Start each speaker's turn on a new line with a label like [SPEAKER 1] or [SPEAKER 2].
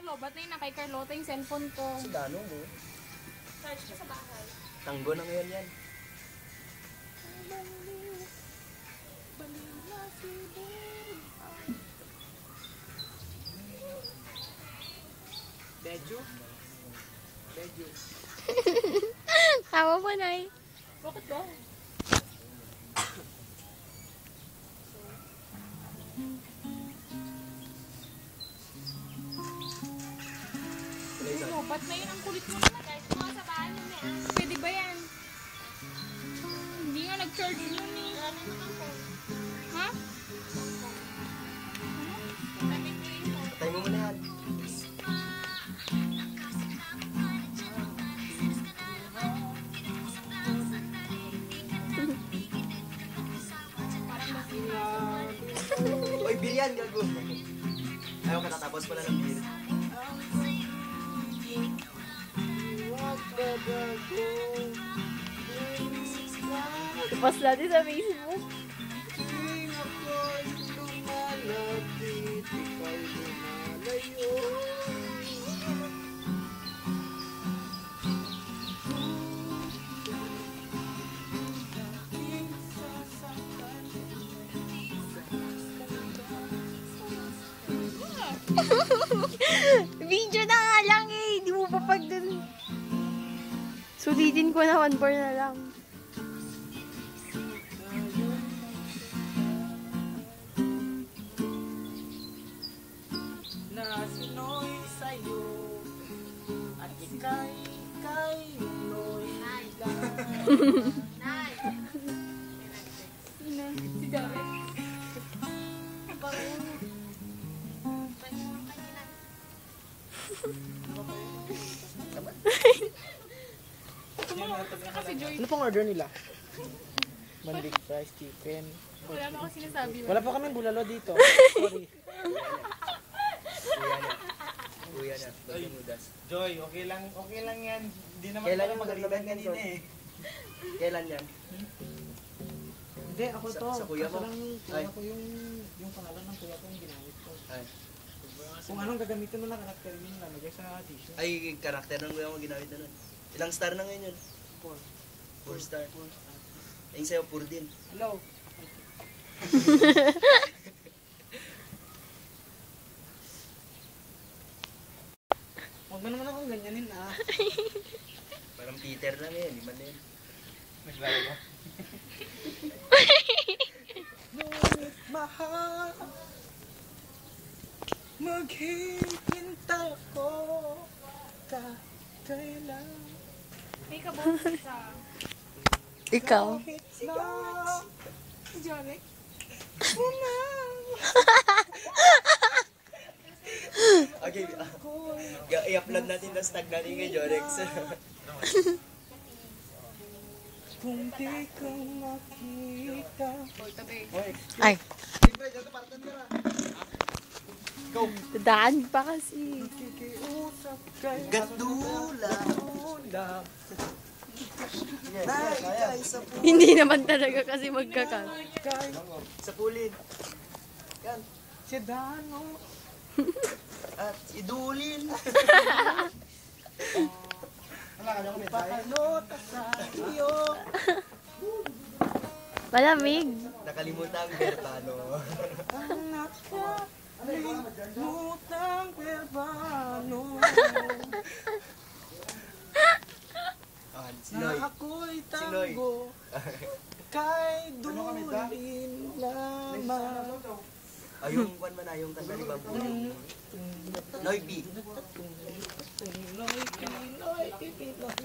[SPEAKER 1] Ba't na yun na kay Carlota yung cellphone ko?
[SPEAKER 2] Sa dano mo.
[SPEAKER 1] Charge ka sa bahay.
[SPEAKER 2] Tanggo na ngayon yan.
[SPEAKER 3] Bejo? Bejo.
[SPEAKER 4] Tawa mo, Nay.
[SPEAKER 1] Bakit ba? Ba't na yun ang kulit mo naman? Guys, mga sa bahay mo na. Pwede ba yan? Hindi nga nag-charge yun eh. Ha?
[SPEAKER 2] Patay mo muna yan. Uy, beer yan, gago. Ayaw ka natapos pala ng beer.
[SPEAKER 4] Post natin sa Facebook. Video na nga lang eh. Di mo pa pag dun. Sulitin ko na 1 bar na lang.
[SPEAKER 3] Nasinoy sa'yo at ika'y noy
[SPEAKER 1] Nay! Sino? Si Jared. Kasi Joy,
[SPEAKER 3] Ano pang order nila? Mandik fries, chicken.
[SPEAKER 1] wala na ako sinasabi.
[SPEAKER 3] Wala pa kami bulalo dito. Sorry.
[SPEAKER 2] Kuya na. Bagay nudas.
[SPEAKER 5] Joy, okay lang yan. Hindi naman
[SPEAKER 2] Kailan
[SPEAKER 5] tayo
[SPEAKER 2] yung
[SPEAKER 5] magalitan
[SPEAKER 2] magalitan
[SPEAKER 5] kanina
[SPEAKER 2] yan,
[SPEAKER 5] eh.
[SPEAKER 2] Kailan yan?
[SPEAKER 3] Hindi, ako to.
[SPEAKER 2] Sa kuya mo?
[SPEAKER 3] Kaso lang
[SPEAKER 2] Ay.
[SPEAKER 3] kuya ko yung pangalan ng kuya ko yung ginamit ko.
[SPEAKER 2] Ay.
[SPEAKER 3] Kung anong gagamitin mo na karakter yun, lalagay sa t-shirt.
[SPEAKER 2] Ay, karakter ng kuya mo ginamit na nun. Ilang star na ngayon yun? 4 star. Ayun sa'yo, 4 din.
[SPEAKER 3] Hello. Huwag mo naman akong ganyanin ah.
[SPEAKER 2] Parang Peter lang eh, di man din.
[SPEAKER 5] Naglaro ba?
[SPEAKER 3] Ngunit mahal, maghihintay ako kailan.
[SPEAKER 1] May kaboses sa...
[SPEAKER 4] Ikaw.
[SPEAKER 1] Si Jared?
[SPEAKER 2] Okay, i-upload natin na tag natin kay Jorex.
[SPEAKER 3] Kung di ko makita.
[SPEAKER 1] Hoy, tabi.
[SPEAKER 4] Ay. Daan pa kasi.
[SPEAKER 3] Kikiusap kay
[SPEAKER 2] Gandula.
[SPEAKER 4] Hindi naman talaga kasi magkakat.
[SPEAKER 2] Sa pulin. Yan.
[SPEAKER 3] Si Dano.
[SPEAKER 2] At idulin.
[SPEAKER 3] Pakalota sa iyo.
[SPEAKER 4] Malamig.
[SPEAKER 2] Nakalimutan ang Bertano.
[SPEAKER 3] Anak ko, limutang perbano.
[SPEAKER 2] Si Noy.
[SPEAKER 3] Na ako'y
[SPEAKER 2] Si Noy.
[SPEAKER 3] tanggo. Kay dulin lamang.
[SPEAKER 2] Ay, yung kwan man na, yung kanta ni Bambu. Noy B.
[SPEAKER 3] Pinoy, Pinoy, Pinoy.